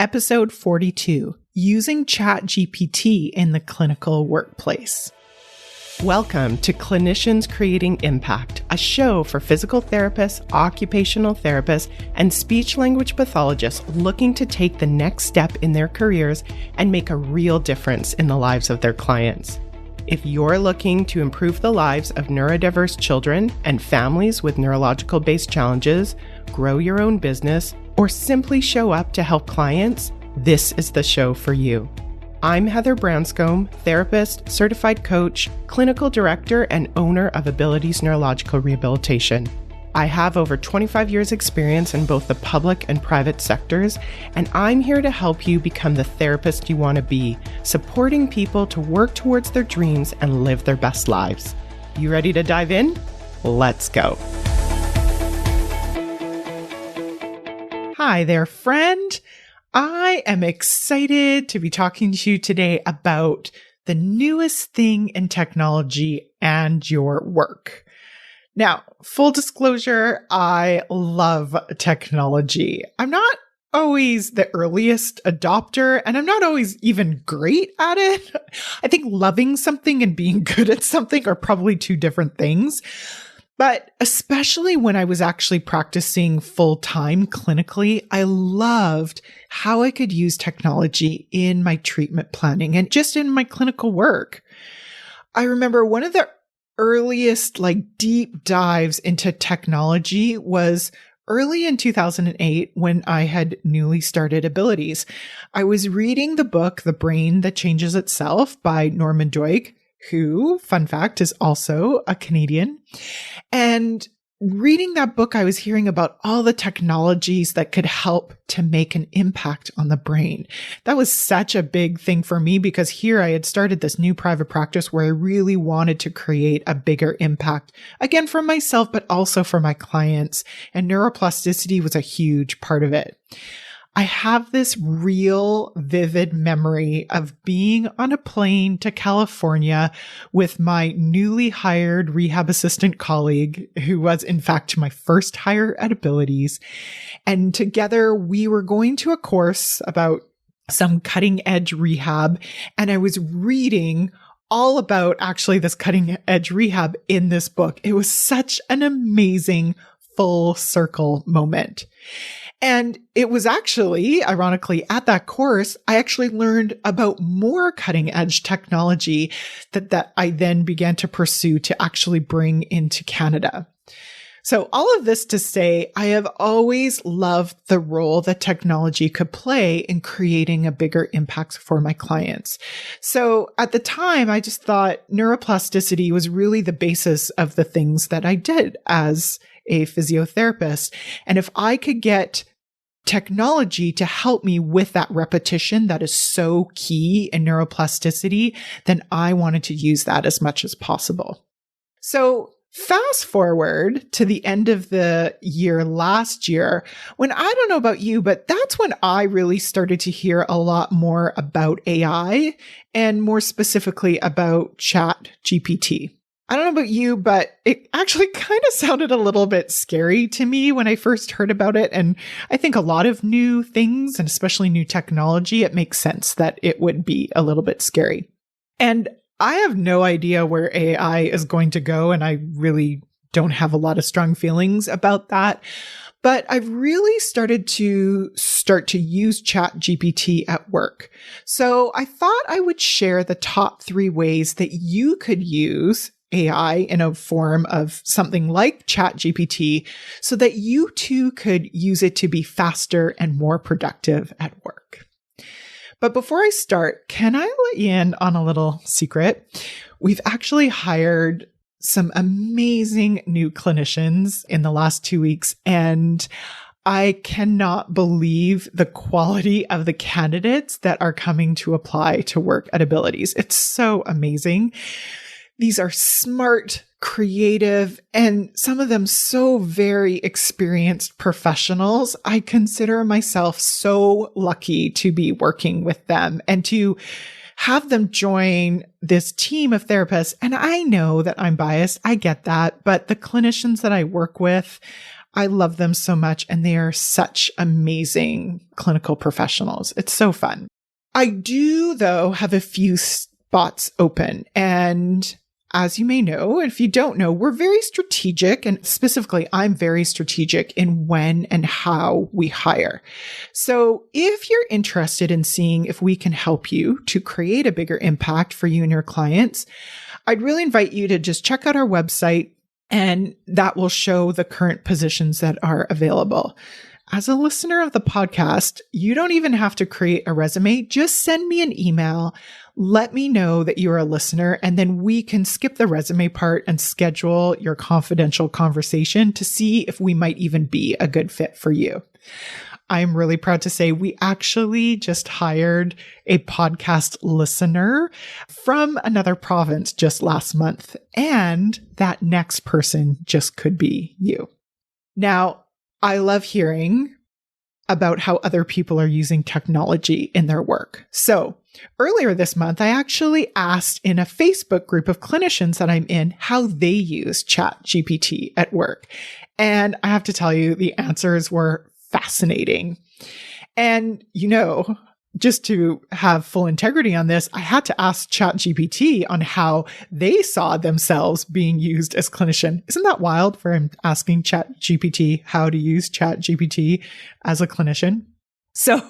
Episode 42, Using ChatGPT in the Clinical Workplace. Welcome to Clinicians Creating Impact, a show for physical therapists, occupational therapists, and speech-language pathologists looking to take the next step in their careers and make a real difference in the lives of their clients. If you're looking to improve the lives of neurodiverse children and families with neurological-based challenges, grow your own business, or simply show up to help clients, this is the show for you. I'm Heather Branscombe, therapist, certified coach, clinical director, and owner of Abilities Neurological Rehabilitation. I have over 25 years experience in both the public and private sectors, and I'm here to help you become the therapist you want to be, supporting people to work towards their dreams and live their best lives. You ready to dive in? Let's go. Hi there, friend. I am excited to be talking to you today about the newest thing in technology and your work. Now, full disclosure, I love technology. I'm not always the earliest adopter, and I'm not always even great at it. I think loving something and being good at something are probably two different things. But especially when I was actually practicing full-time clinically, I loved how I could use technology in my treatment planning and just in my clinical work. I remember one of the earliest deep dives into technology was early in 2008 when I had newly started Abilities. I was reading the book, The Brain That Changes Itself by Norman Doig, who, fun fact, is also a Canadian. And reading that book, I was hearing about all the technologies that could help to make an impact on the brain. That was such a big thing for me because here I had started this new private practice where I really wanted to create a bigger impact, again, for myself, but also for my clients. And neuroplasticity was a huge part of it. I have this real vivid memory of being on a plane to California with my newly hired rehab assistant colleague, who was in fact my first hire at Abilities. And together we were going to a course about some cutting edge rehab. And I was reading all about actually this cutting edge rehab in this book. It was such an amazing full circle moment. And it was actually, ironically, at that course, I actually learned about more cutting edge technology that I then began to pursue to actually bring into Canada. So all of this to say, I have always loved the role that technology could play in creating a bigger impact for my clients. So at the time, I just thought neuroplasticity was really the basis of the things that I did as a physiotherapist. And if I could get technology to help me with that repetition that is so key in neuroplasticity, then I wanted to use that as much as possible. So fast forward to the end of the year last year, when I don't know about you, but that's when I really started to hear a lot more about AI and more specifically about ChatGPT. I don't know about you, but it actually kind of sounded a little bit scary to me when I first heard about it. And I think a lot of new things, and especially new technology, it makes sense that it would be a little bit scary. And I have no idea where AI is going to go, and I really don't have a lot of strong feelings about that. But I've really started to use ChatGPT at work. So I thought I would share the top 3 ways that you could use AI in a form of something like ChatGPT so that you too could use it to be faster and more productive at work. But before I start, can I let you in on a little secret? We've actually hired some amazing new clinicians in the last 2 weeks, and I cannot believe the quality of the candidates that are coming to apply to work at Abilities. It's so amazing. These are smart, creative, and some of them so very experienced professionals. I consider myself so lucky to be working with them and to have them join this team of therapists. And I know that I'm biased. I get that. But the clinicians that I work with, I love them so much, and they are such amazing clinical professionals. It's so fun. I do, though, have a few spots open. And as you may know, if you don't know, we're very strategic, and specifically, I'm very strategic in when and how we hire. So if you're interested in seeing if we can help you to create a bigger impact for you and your clients, I'd really invite you to just check out our website, and that will show the current positions that are available. As a listener of the podcast, you don't even have to create a resume. Just send me an email. Let me know that you're a listener, and then we can skip the resume part and schedule your confidential conversation to see if we might even be a good fit for you. I'm really proud to say we actually just hired a podcast listener from another province just last month, and that next person just could be you. Now, I love hearing about how other people are using technology in their work. So earlier this month, I actually asked in a Facebook group of clinicians that I'm in how they use ChatGPT at work. And I have to tell you, the answers were fascinating. And, just to have full integrity on this, I had to ask ChatGPT on how they saw themselves being used as clinician. Isn't that wild for him asking ChatGPT how to use ChatGPT as a clinician? So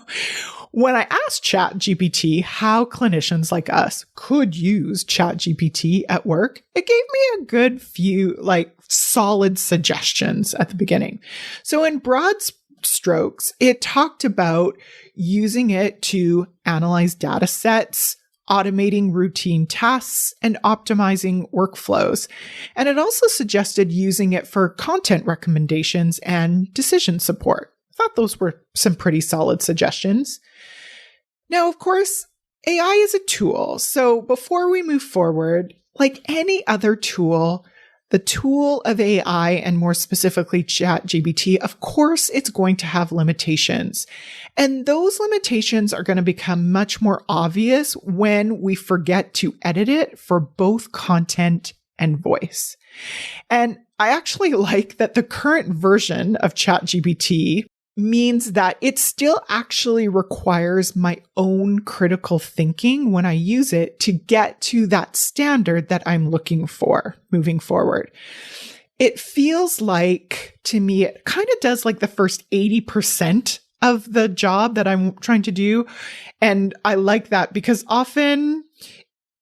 when I asked ChatGPT how clinicians like us could use ChatGPT at work, it gave me a good few solid suggestions at the beginning. So in broad strokes, it talked about using it to analyze data sets, automating routine tasks, and optimizing workflows. And it also suggested using it for content recommendations and decision support. I thought those were some pretty solid suggestions. Now, of course, AI is a tool. So before we move forward, like any other tool, the tool of AI, and more specifically ChatGPT, of course, it's going to have limitations. And those limitations are going to become much more obvious when we forget to edit it for both content and voice. And I actually like that the current version of ChatGPT means that it still actually requires my own critical thinking when I use it to get to that standard that I'm looking for moving forward. It feels like, to me, it kind of does like the first 80% of the job that I'm trying to do. And I like that because often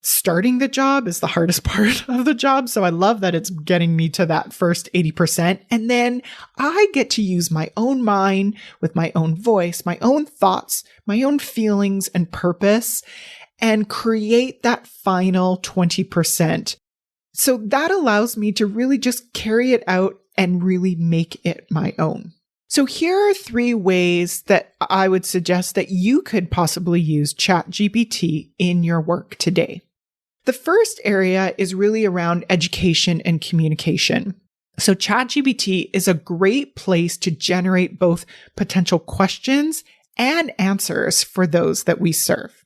starting the job is the hardest part of the job. So I love that it's getting me to that first 80%. And then I get to use my own mind with my own voice, my own thoughts, my own feelings and purpose, and create that final 20%. So that allows me to really just carry it out and really make it my own. So here are 3 ways that I would suggest that you could possibly use ChatGPT in your work today. The first area is really around education and communication. So ChatGPT is a great place to generate both potential questions and answers for those that we serve.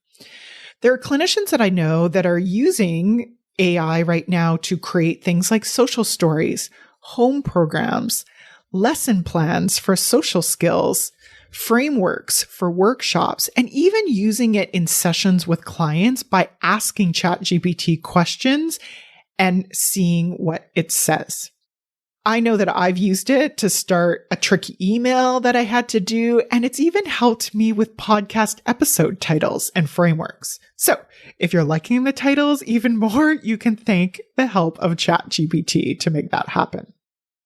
There are clinicians that I know that are using AI right now to create things like social stories, home programs, lesson plans for social skills, frameworks for workshops, and even using it in sessions with clients by asking ChatGPT questions and seeing what it says. I know that I've used it to start a tricky email that I had to do, and it's even helped me with podcast episode titles and frameworks. So if you're liking the titles even more, you can thank the help of ChatGPT to make that happen.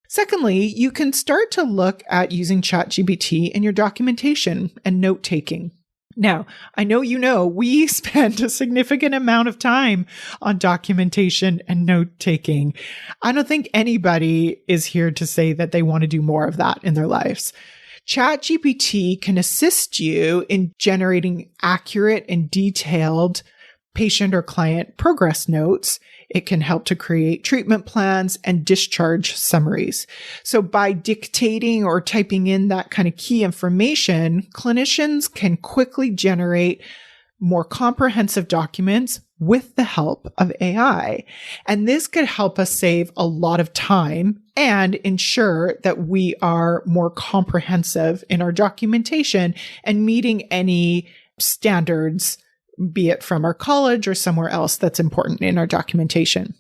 Secondly, you can start to look at using ChatGPT in your documentation and note-taking. Now, I know we spend a significant amount of time on documentation and note-taking. I don't think anybody is here to say that they want to do more of that in their lives. ChatGPT can assist you in generating accurate and detailed patient or client progress notes. It can help to create treatment plans and discharge summaries. So by dictating or typing in that kind of key information, clinicians can quickly generate more comprehensive documents with the help of AI. And this could help us save a lot of time and ensure that we are more comprehensive in our documentation and meeting any standards, be it from our college or somewhere else that's important in our documentation.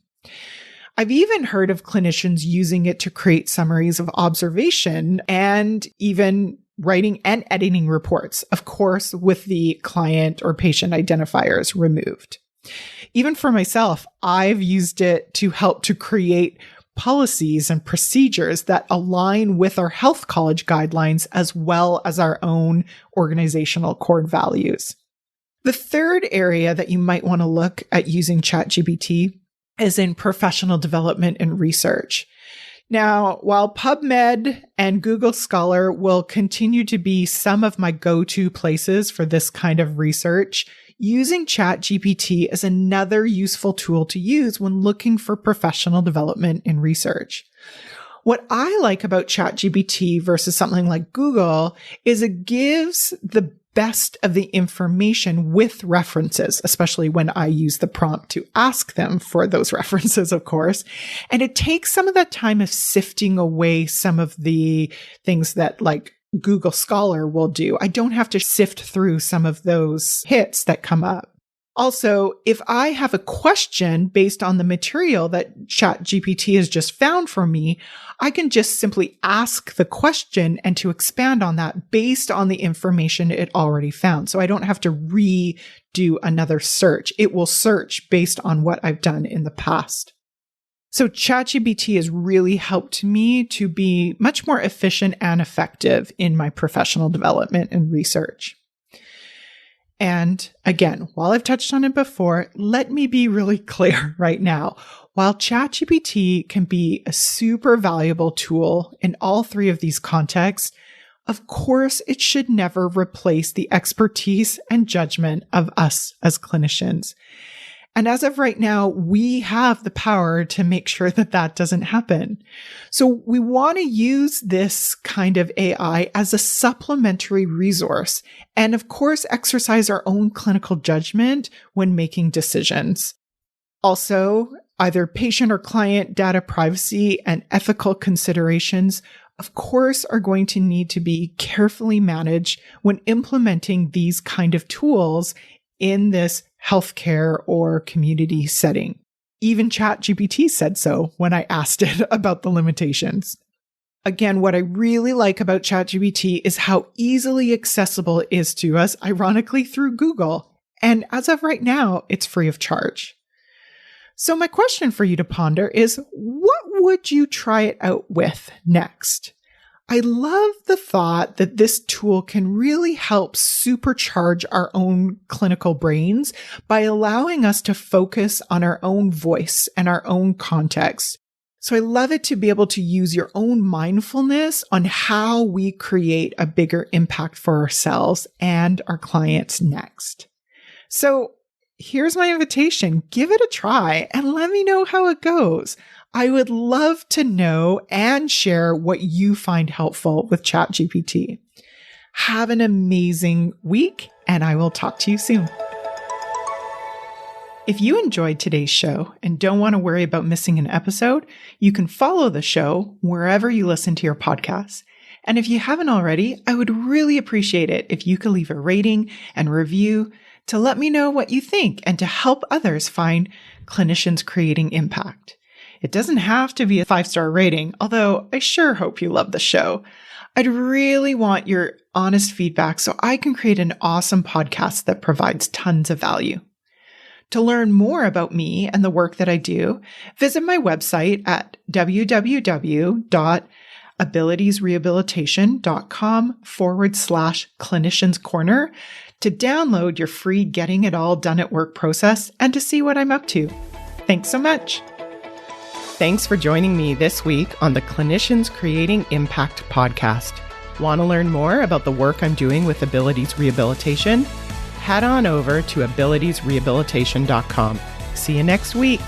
I've even heard of clinicians using it to create summaries of observation and even writing and editing reports, of course, with the client or patient identifiers removed. Even for myself, I've used it to help to create policies and procedures that align with our health college guidelines as well as our own organizational core values. The third area that you might want to look at using ChatGPT is in professional development and research. Now, while PubMed and Google Scholar will continue to be some of my go-to places for this kind of research, using ChatGPT is another useful tool to use when looking for professional development in research. What I like about ChatGPT versus something like Google is it gives the best of the information with references, especially when I use the prompt to ask them for those references, of course. And it takes some of that time of sifting away some of the things that like Google Scholar will do. I don't have to sift through some of those hits that come up. Also, if I have a question based on the material that ChatGPT has just found for me, I can just simply ask the question and to expand on that based on the information it already found. So I don't have to redo another search. It will search based on what I've done in the past. So ChatGPT has really helped me to be much more efficient and effective in my professional development and research. And again, while I've touched on it before, let me be really clear right now. While ChatGPT can be a super valuable tool in all three of these contexts, of course, it should never replace the expertise and judgment of us as clinicians. And as of right now, we have the power to make sure that that doesn't happen. So we want to use this kind of AI as a supplementary resource and, of course, exercise our own clinical judgment when making decisions. Also, either patient or client data privacy and ethical considerations, of course, are going to need to be carefully managed when implementing these kind of tools in this healthcare or community setting. Even ChatGPT said so when I asked it about the limitations. Again, what I really like about ChatGPT is how easily accessible it is to us, ironically through Google. And as of right now, it's free of charge. So my question for you to ponder is, what would you try it out with next? I love the thought that this tool can really help supercharge our own clinical brains by allowing us to focus on our own voice and our own context. So I love it to be able to use your own mindfulness on how we create a bigger impact for ourselves and our clients next. So here's my invitation. Give it a try and let me know how it goes. I would love to know and share what you find helpful with ChatGPT. Have an amazing week, and I will talk to you soon. If you enjoyed today's show and don't want to worry about missing an episode, you can follow the show wherever you listen to your podcasts. And if you haven't already, I would really appreciate it if you could leave a rating and review to let me know what you think and to help others find clinicians creating impact. It doesn't have to be a 5-star rating, although I sure hope you love the show. I'd really want your honest feedback so I can create an awesome podcast that provides tons of value. To learn more about me and the work that I do, visit my website at www.abilitiesrehabilitation.com/clinicians corner to download your free Getting It All Done at Work process and to see what I'm up to. Thanks so much. Thanks for joining me this week on the Clinicians Creating Impact podcast. Want to learn more about the work I'm doing with Abilities Rehabilitation? Head on over to abilitiesrehabilitation.com. See you next week.